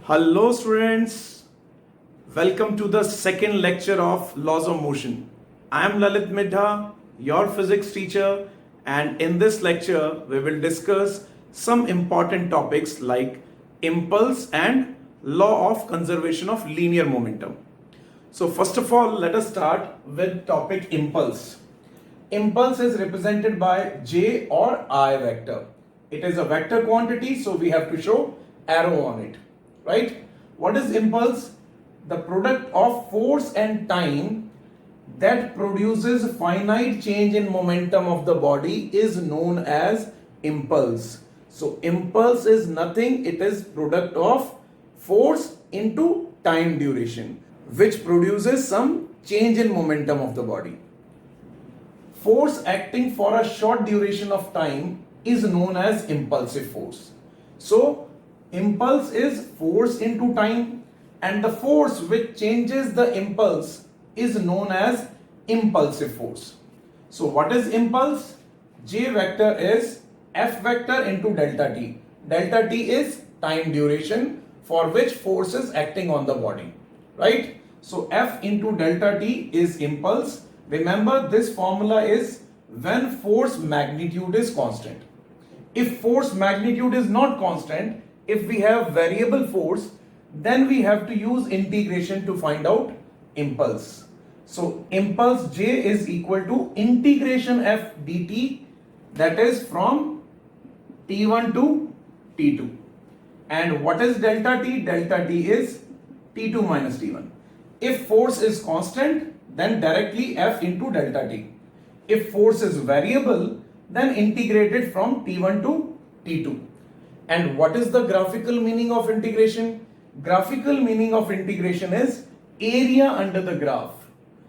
Hello students, welcome to the second lecture of Laws of Motion. I am Lalit Midha, your physics teacher, and in this lecture we will discuss some important topics like impulse and law of conservation of linear momentum. So first of all, let us start with topic impulse. Impulse is represented by J or I vector. It is a vector quantity, so we have to show arrow on it. Right? What is impulse? The product of force and time that produces finite change in momentum of the body is known as impulse. So impulse is nothing, it is product of force into time duration, which produces some change in momentum of the body. Force acting for a short duration of time is known as impulsive force. So impulse is force into time, and the force which changes the impulse is known as impulsive force. So what is impulse? J vector is F vector into delta t. Delta t is time duration for which force is acting on the body, right? So F into delta t is impulse. Remember, this formula is when force magnitude is constant. If force magnitude is not constant, if we have variable force, then we have to use integration to find out impulse. So impulse J is equal to integration F dt, that is from T1 to T2. And what is delta T? Delta T is T2 minus T1. If force is constant, then directly F into delta T. If force is variable, then integrate it from T1 to T2. And what is the graphical meaning of integration? Graphical meaning of integration is area under the graph.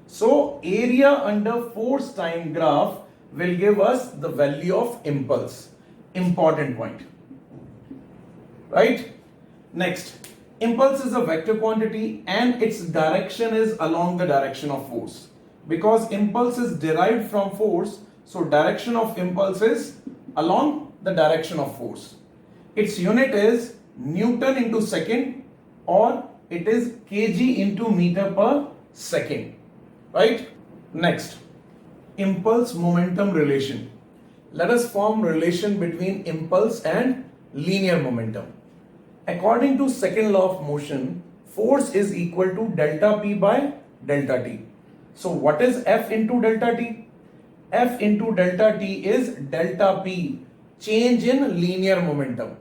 So area under force time graph will give us the value of impulse. Important point. Right? Next, impulse is a vector quantity and its direction is along the direction of force. Because impulse is derived from force, so direction of impulse is along the direction of force. Its unit is Newton into second, or it is kg into meter per second, right? Next, impulse momentum relation. Let us form relation between impulse and linear momentum. According to second law of motion, force is equal to delta p by delta t. So what is F into delta t? F into delta t is delta p, change in linear momentum.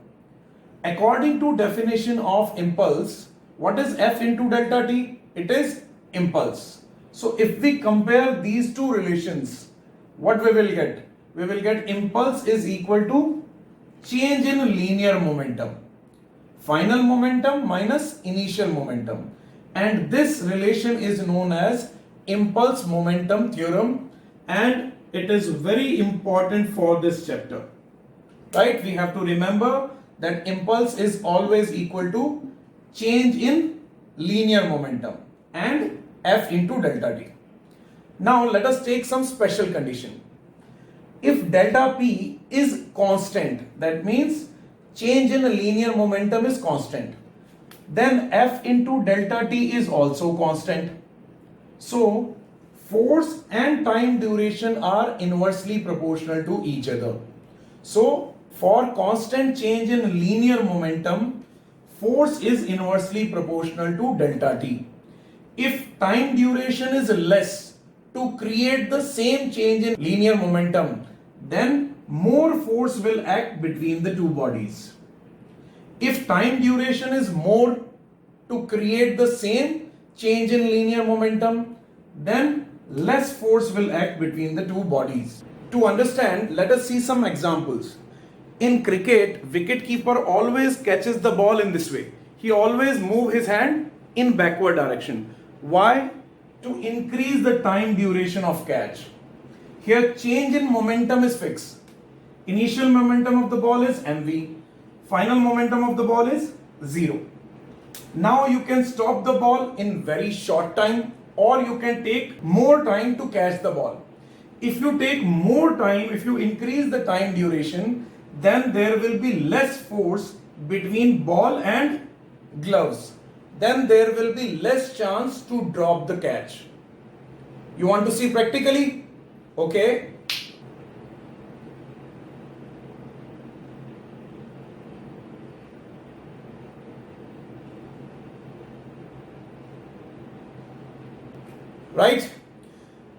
According to definition of impulse, what is F into delta t? It is impulse. So if we compare these two relations, what we will get? We will get impulse is equal to change in linear momentum. Final momentum minus initial momentum. And this relation is known as impulse momentum theorem, and it is very important for this chapter. Right? We have to remember that impulse is always equal to change in linear momentum and F into delta t. Now let us take some special condition. If delta p is constant, that means change in linear momentum is constant, then F into delta t is also constant. So force and time duration are inversely proportional to each other. So for constant change in linear momentum, force is inversely proportional to delta t. If time duration is less to create the same change in linear momentum, then more force will act between the two bodies. If time duration is more to create the same change in linear momentum, then less force will act between the two bodies. To understand, let us see some examples. In cricket, wicketkeeper always catches the ball in this way. He always moves his hand in backward direction. Why? To increase the time duration of catch. Here change in momentum is fixed. Initial momentum of the ball is mv. Final momentum of the ball is 0. Now you can stop the ball in very short time, or you can take more time to catch the ball. If you take more time, if you increase the time duration, then there will be less force between ball and gloves, then there will be less chance to drop the catch. You want to see practically? Okay. Right?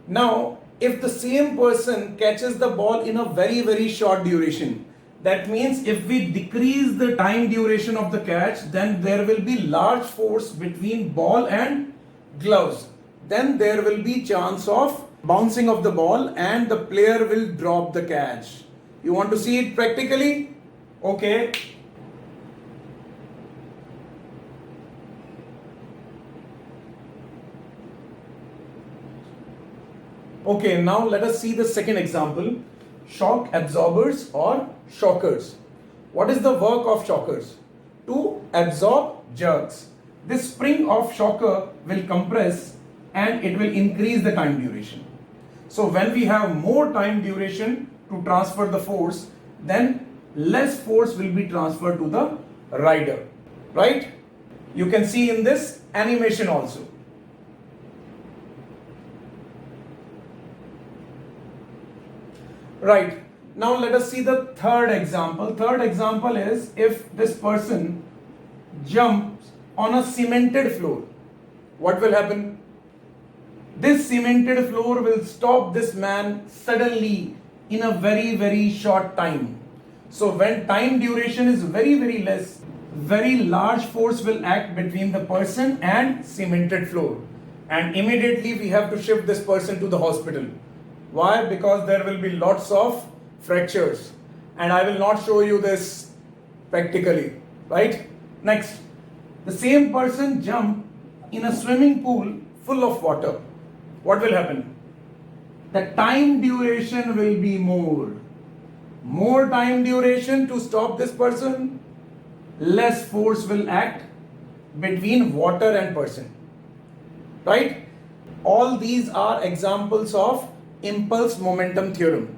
Now, if the same person catches the ball in a very short duration, that means if we decrease the time duration of the catch, then there will be large force between ball and gloves. Then there will be chance of bouncing of the ball and the player will drop the catch. You want to see it practically? Okay. Okay, now let us see the second example. Shock absorbers or shockers. What is the work of shockers? To absorb jerks. This spring of shocker will compress and it will increase the time duration. So when we have more time duration to transfer the force, then less force will be transferred to the rider. Right? You can see in this animation also. Right. Now let us see the third example. Third example is if this person jumps on a cemented floor. What will happen? This cemented floor will stop this man suddenly in a very short time. So when time duration is very less, very large force will act between the person and cemented floor. And immediately we have to shift this person to the hospital. Why? Because there will be lots of fractures and I will not show you this practically, right? Next, the same person jump in a swimming pool full of water. What will happen? The time duration will be more time duration to stop this person, less force will act between water and person, right? All these are examples of impulse momentum theorem.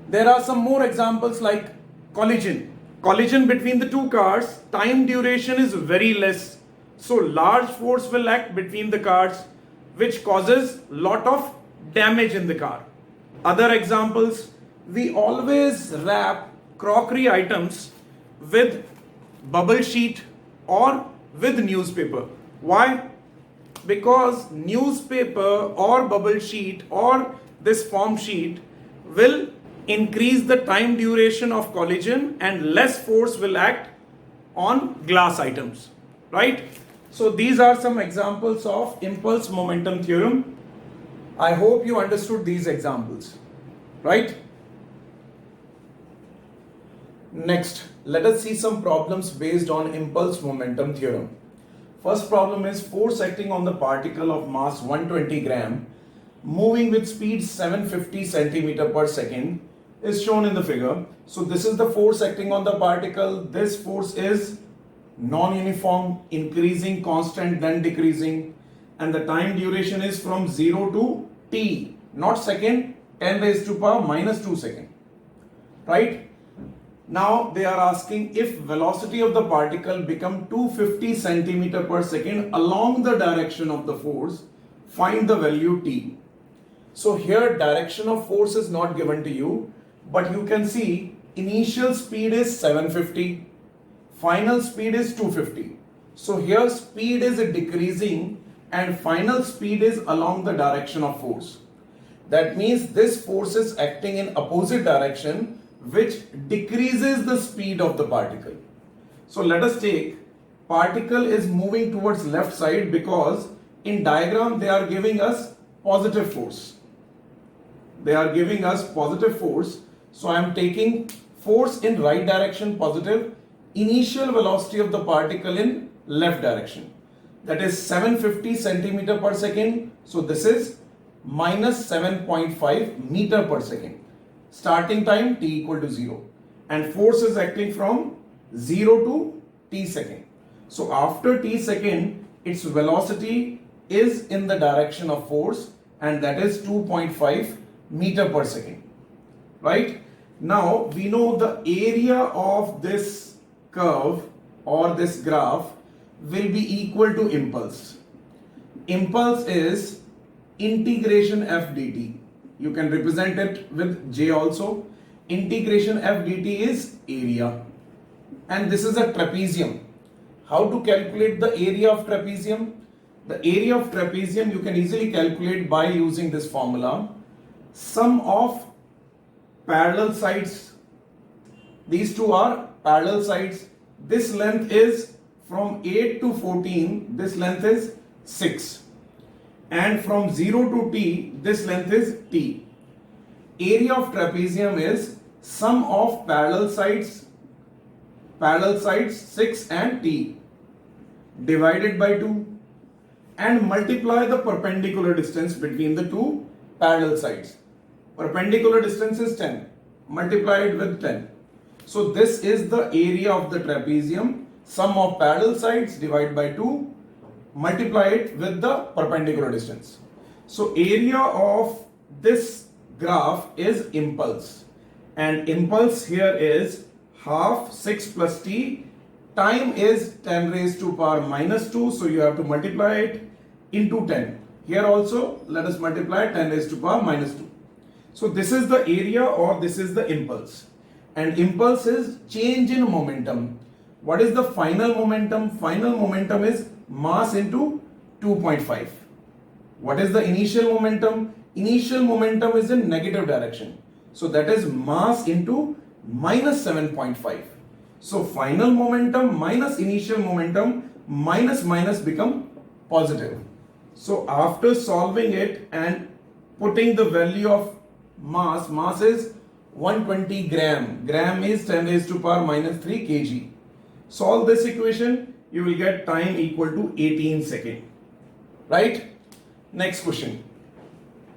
There are some more examples like collision. Collision between the two cars, time duration is very less. So large force will act between the cars, which causes lot of damage in the car. Other examples, we always wrap crockery items with bubble sheet or with newspaper. Why? Because newspaper or bubble sheet or this foam sheet will increase the time duration of collision and less force will act on glass items, right? So these are some examples of impulse momentum theorem. I hope you understood these examples, right? Next, let us see some problems based on impulse momentum theorem. First problem is force acting on the particle of mass 120 gram moving with speed 750 centimeter per second is shown in the figure. So this is the force acting on the particle. This force is non-uniform, increasing, constant, then decreasing, and the time duration is from 0 to t, not second, 10 raised to power minus 2 seconds, right? Now they are asking if velocity of the particle become 250 centimeter per second along the direction of the force, find the value t. So here direction of force is not given to you, but you can see initial speed is 750, final speed is 250. So here speed is decreasing and final speed is along the direction of force. That means this force is acting in opposite direction, which decreases the speed of the particle. So let us take particle is moving towards left side because in diagram they are giving us positive force. They are giving us positive force. So I am taking force in right direction positive, initial velocity of the particle in left direction. That is 750 centimeter per second. So this is minus 7.5 meter per second. Starting time t equal to 0. And force is acting from 0 to t second. So after t second, its velocity is in the direction of force and that is 2.5 meter per second. Right? Now we know the area of this curve or this graph will be equal to impulse. Impulse is integration f dt. You can represent it with j also. Integration f dt is area. And this is a trapezium. How to calculate the area of trapezium? The area of trapezium you can easily calculate by using this formula. Sum of parallel sides. These two are parallel sides. This length is from 8 to 14. This length is 6. And from 0 to t, this length is t. Area of trapezium is sum of parallel sides 6 and t divided by 2 and multiply the perpendicular distance between the two parallel sides. Perpendicular distance is 10. Multiply it with 10. So this is the area of the trapezium. Sum of parallel sides divided by 2. Multiply it with the perpendicular distance. So area of this graph is impulse. And impulse here is half 6 plus t. Time is 10 raised to power minus 2. So you have to multiply it into 10. Here also let us multiply 10 raised to power minus 2. So this is the area or this is the impulse. And impulse is change in momentum. What is the final momentum? Final momentum is mass into 2.5. What is the initial momentum? Initial momentum is in negative direction. So that is mass into minus 7.5. So final momentum minus initial momentum minus become positive. So after solving it and putting the value of mass is 120 gram. Gram is 10 raised to power minus 3 kg. Solve this equation, you will get time equal to 18 seconds. Right? Next question.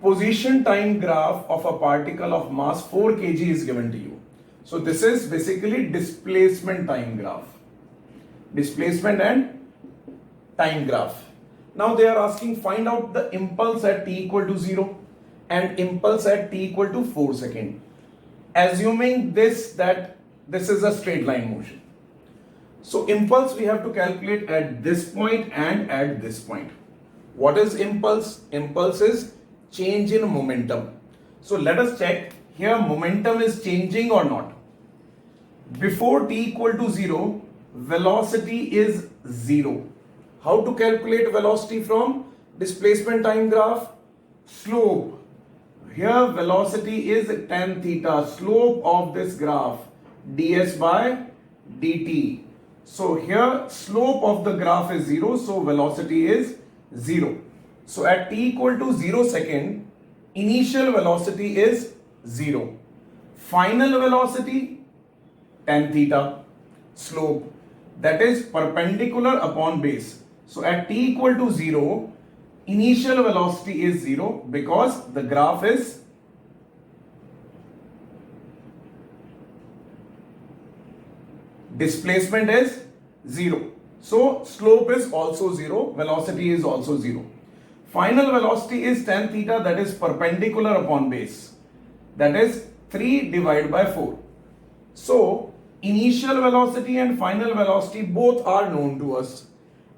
Position time graph of a particle of mass 4 kg is given to you. So this is basically displacement time graph. Displacement and time graph. Now they are asking find out the impulse at t equal to 0 and impulse at t equal to 4 seconds. Assuming that this is a straight line motion. So impulse we have to calculate at this point and at this point. What is impulse? Impulse is change in momentum. So let us check here momentum is changing or not. Before t equal to 0, velocity is 0. How to calculate velocity from displacement time graph? Slope. Here velocity is tan theta. Slope of this graph ds by dt. So here slope of the graph is 0. So velocity is 0. So at t equal to 0 second, initial velocity is 0. Final velocity tan theta. Slope that is perpendicular upon base. So at t equal to 0, initial velocity is 0 because the graph is displacement is 0. So slope is also 0, velocity is also 0. Final velocity is tan theta, that is perpendicular upon base, that is 3 divided by 4. So initial velocity and final velocity both are known to us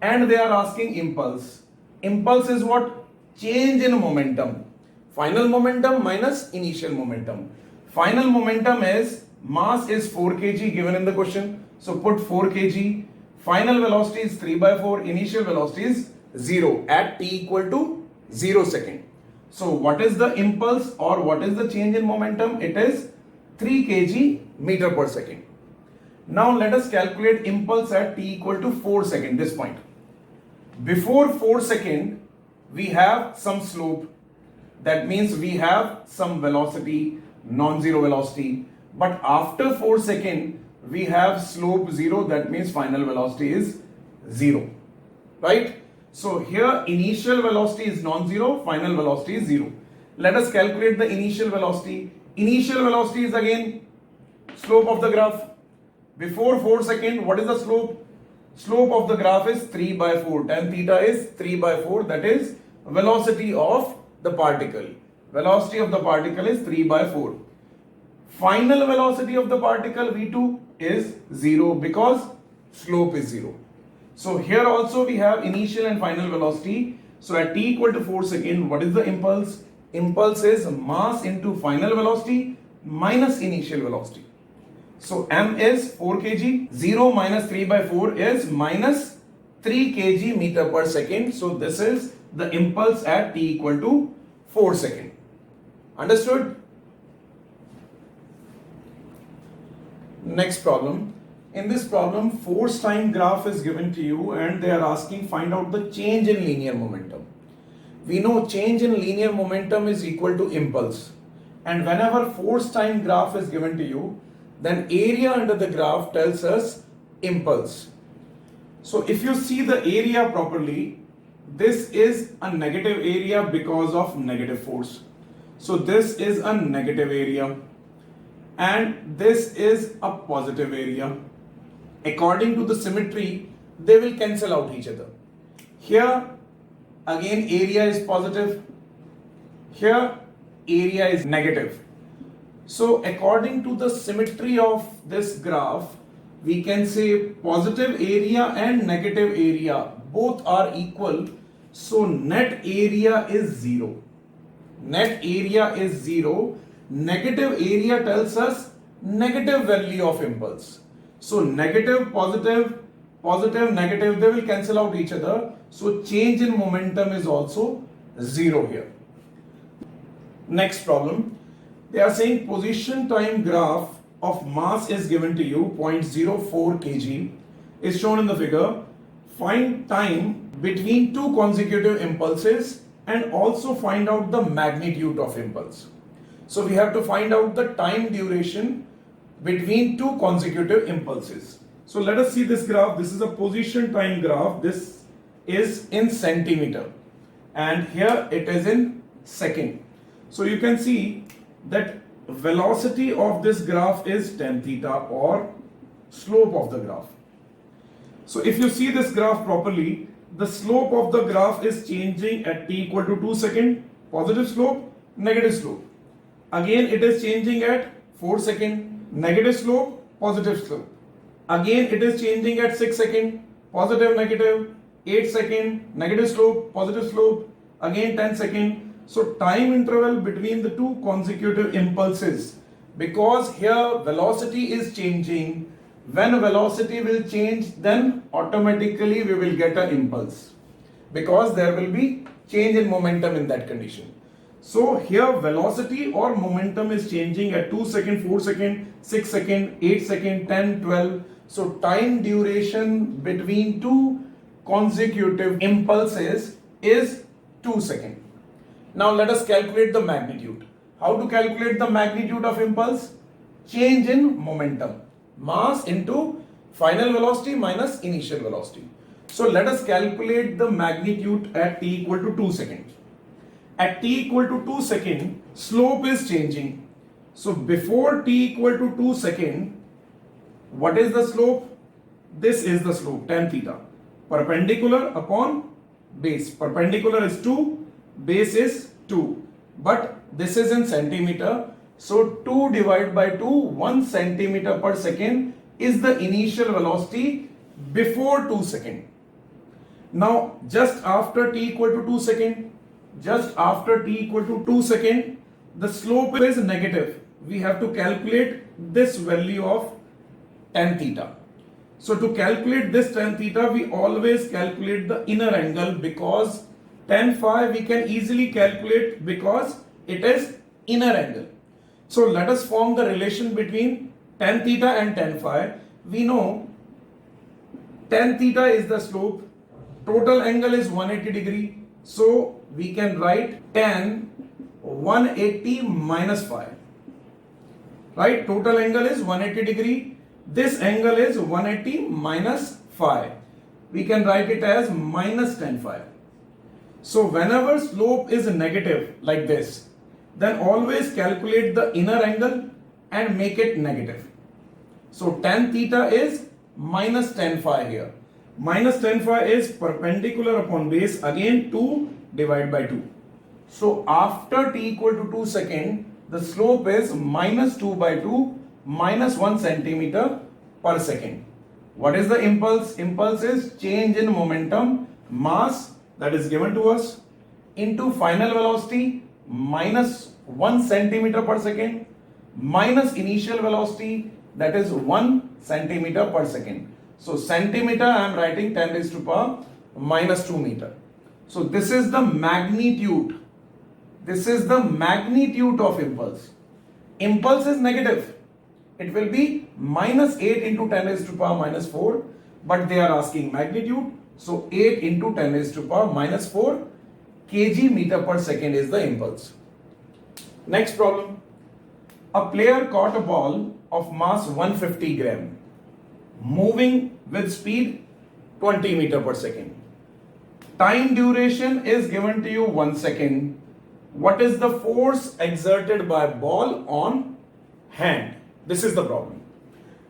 and they are asking impulse. Impulse is what? Change in momentum. Final momentum minus initial momentum. Final momentum is mass is 4 kg given in the question. So put 4 kg. Final velocity is 3 by 4. Initial velocity is 0 at t equal to 0 second. So what is the impulse or what is the change in momentum? It is 3 kg meter per second. Now let us calculate impulse at t equal to 4 second, this point. Before 4 second, we have some slope. That means we have some velocity, non-zero velocity. But after 4 second, we have slope 0. That means final velocity is 0. Right? So here initial velocity is non-zero, final velocity is 0. Let us calculate the initial velocity. Initial velocity is again slope of the graph. Before 4 second, what is the slope? Slope of the graph is 3 by 4. Tan theta is 3 by 4. That is velocity of the particle. Velocity of the particle is 3 by 4. Final velocity of the particle V2 is 0 because slope is 0. So here also we have initial and final velocity. So at t equal to 4 seconds, what is the impulse? Impulse is mass into final velocity minus initial velocity. So m is 4 kg, 0 minus 3 by 4 is minus 3 kg meter per second. So this is the impulse at t equal to 4 seconds. Understood? Next problem. In this problem, force time graph is given to you and they are asking find out the change in linear momentum. We know change in linear momentum is equal to impulse. And whenever force time graph is given to you, then area under the graph tells us impulse. So if you see the area properly, this is a negative area because of negative force. So this is a negative area and this is a positive area. According to the symmetry, they will cancel out each other. Here again area is positive, here area is negative. So according to the symmetry of this graph, we can say positive area and negative area both are equal. So net area is 0. Net area is 0. Negative area tells us negative value of impulse. So negative, positive, positive, negative, they will cancel out each other. So change in momentum is also 0 here. Next problem. They are saying position time graph of mass is given to you 0.04 kg is shown in the figure. Find time between two consecutive impulses and also find out the magnitude of impulse. So we have to find out the time duration between two consecutive impulses. So let us see this graph. This is a position time graph. This is in centimeter and here it is in second. So you can see that velocity of this graph is tan theta or slope of the graph. So if you see this graph properly, the slope of the graph is changing at t equal to 2 seconds, positive slope, negative slope. Again it is changing at 4 seconds, negative slope, positive slope. Again it is changing at 6 seconds, positive, negative, 8 seconds, negative slope, positive slope, again 10 seconds. So time interval between the two consecutive impulses, because here velocity is changing. When velocity will change, then automatically we will get an impulse because there will be change in momentum in that condition. So here velocity or momentum is changing at 2 seconds, 4 seconds, 6 seconds, 8 seconds, 10, 12. So time duration between two consecutive impulses is 2 seconds. Now let us calculate the magnitude. How to calculate the magnitude of impulse? Change in momentum. Mass into final velocity minus initial velocity. So let us calculate the magnitude at t equal to 2 seconds. At t equal to 2 seconds, slope is changing. So before t equal to 2 seconds, what is the slope? This is the slope, tan theta. Perpendicular upon base. Perpendicular is 2, base is 2. But this is in centimeter. So 2 divided by 2, 1 centimeter per second is the initial velocity before 2 seconds. Now just after t equal to 2 seconds, the slope is negative. We have to calculate this value of tan theta. So to calculate this tan theta, we always calculate the inner angle because tan phi we can easily calculate because it is inner angle. So let us form the relation between tan theta and tan phi. We know tan theta is the slope, total angle is 180 degree. So we can write tan 180 minus phi. Right? Total angle is 180 degree. This angle is 180 minus phi. We can write it as minus tan phi. So whenever slope is negative like this, then always calculate the inner angle and make it negative. So tan theta is minus tan phi here. Minus tan phi is perpendicular upon base, again 2 divided by 2. So after t equal to 2 seconds, the slope is minus 2 by 2 minus 1 centimeter per second. What is the impulse? Impulse is change in momentum, mass that is given to us, into final velocity minus 1 centimeter per second minus initial velocity, that is 1 centimeter per second. So centimeter I am writing 10 raised to power minus 2 meter. So this is the magnitude. This is the magnitude of impulse. Impulse is negative. It will be minus 8 into 10 raised to power minus 4, but they are asking magnitude. So 8 into 10 raised to power minus 4 kg meter per second is the impulse. Next problem. A player caught a ball of mass 150 gram moving with speed 20 meter per second. Time duration is given to you 1 second. What is the force exerted by ball on hand? This is the problem.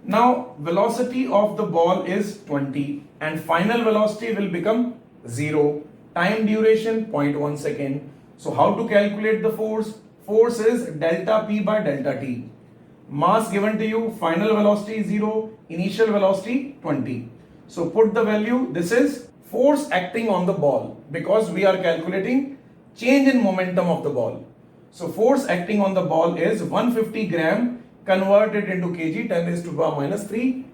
Now velocity of the ball is 20 and final velocity will become 0. Time duration 0.1 second. So how to calculate the force? Force is delta P by delta T. Mass given to you, final velocity 0, initial velocity 20. So put the value, this is force acting on the ball because we are calculating change in momentum of the ball. So force acting on the ball is 150 gram converted into kg 10 raised to power minus 3.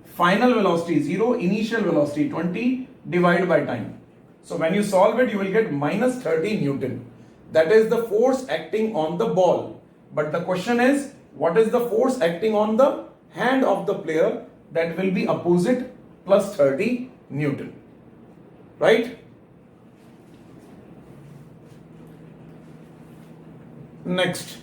Final velocity 0, initial velocity 20 divided by time. So when you solve it, you will get minus 30 Newton. That is the force acting on the ball. But the question is, what is the force acting on the hand of the player? That will be opposite plus 30 Newton. Right? Next.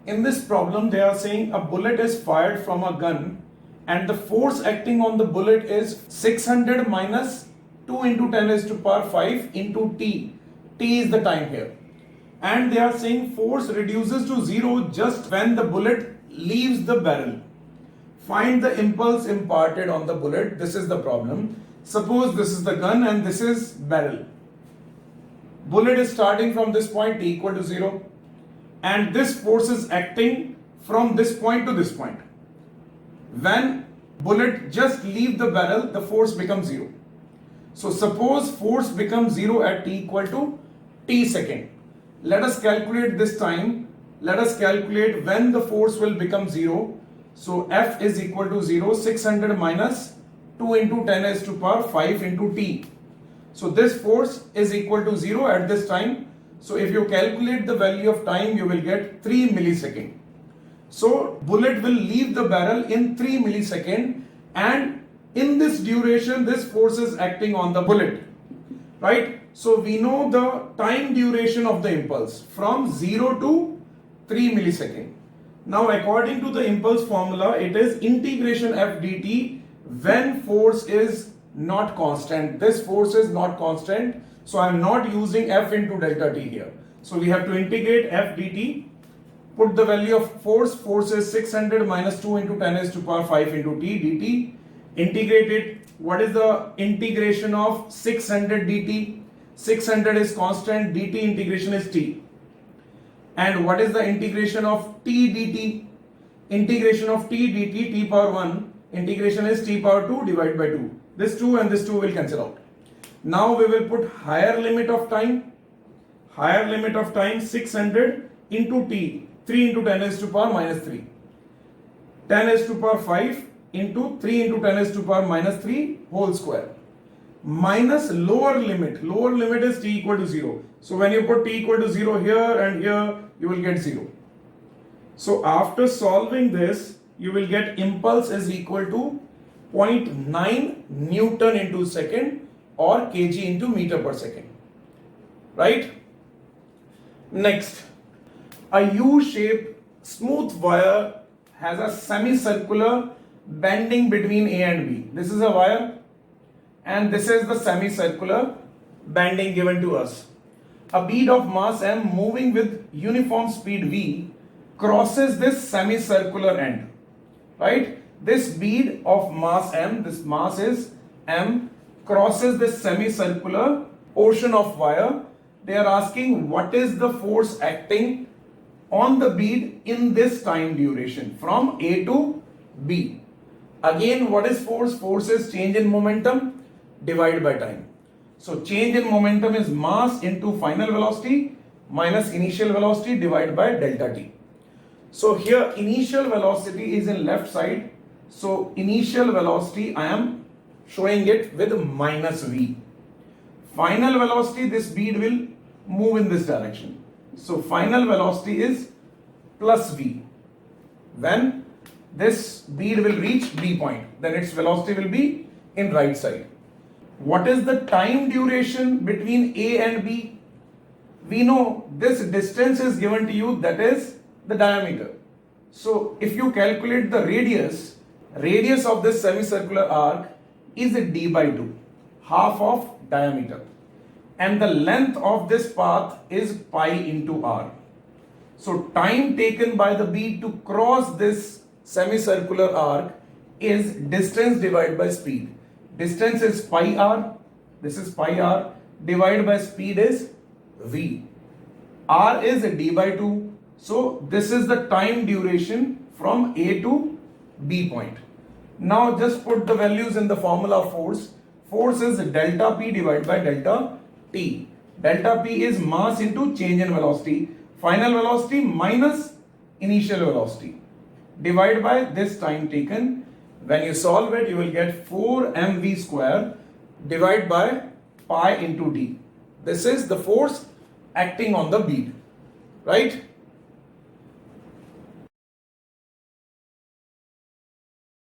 In this problem, they are saying a bullet is fired from a gun and the force acting on the bullet is 600 minus 2 into 10 raised to power 5 into t. T is the time here. And they are saying force reduces to 0 just when the bullet leaves the barrel. Find the impulse imparted on the bullet. This is the problem. Suppose this is the gun and this is barrel. Bullet is starting from this point, t equal to 0. And this force is acting from this point to this point. When bullet just leave the barrel, the force becomes 0. So suppose force becomes 0 at t equal to t second. Let us calculate this time. Let us calculate when the force will become 0. So F is equal to 0, 600 minus 2 into 10 raised to power 5 into t. So this force is equal to 0 at this time. So if you calculate the value of time, you will get 3 millisecond. So bullet will leave the barrel in 3 millisecond, and in this duration, this force is acting on the bullet. Right? So we know the time duration of the impulse from 0 to 3 millisecond. Now according to the impulse formula, it is integration f dt when force is not constant. This force is not constant. So I am not using f into delta t here. So we have to integrate f dt. Put the value of force. Force is 600 minus 2 into 10 raised to power 5 into t dt. Integrate it. What is the integration of 600 dt? 600 is constant, dt integration is t. And what is the integration of t dt? Integration of t dt, t power 1, integration is t power 2 divided by 2. This 2 and this 2 will cancel out. Now we will put higher limit of time. Higher limit of time 600 into t, 3 into 10 raised to power minus 3. 10 raised to power 5 into 3 into 10 raised to power minus 3 whole square. Minus lower limit is t equal to 0. So when you put t equal to 0 here and here, you will get 0. So after solving this, you will get impulse is equal to 0.9 Newton into second or kg into meter per second. Right? Next, a U-shaped smooth wire has a semicircular bending between A and B. This is a wire. And this is the semicircular bending given to us. A bead of mass m moving with uniform speed v crosses this semicircular end. Right? This bead of mass m, this mass is m, crosses this semicircular portion of wire. They are asking what is the force acting on the bead in this time duration from A to B. Again, what is force? Force is change in momentum divided by time. So change in momentum is mass into final velocity minus initial velocity divided by delta t. So here initial velocity is in left side. So initial velocity I am showing it with minus v. Final velocity, this bead will move in this direction. So final velocity is plus v. When this bead will reach B point, then its velocity will be in right side. What is the time duration between A and B? We know this distance is given to you, that is the diameter. So if you calculate the radius of this semicircular arc is d by 2, half of diameter. And the length of this path is pi into r. So time taken by the bead to cross this semicircular arc is distance divided by speed. Distance is pi r, this is pi r, divided by speed is v. R is d by 2. So this is the time duration from A to B point. Now just put the values in the formula of force. Force is delta P divided by delta T. Delta P is mass into change in velocity. Final velocity minus initial velocity. Divide by this time taken. When you solve it, you will get 4 mv square divided by pi into d. This is the force acting on the bead, right?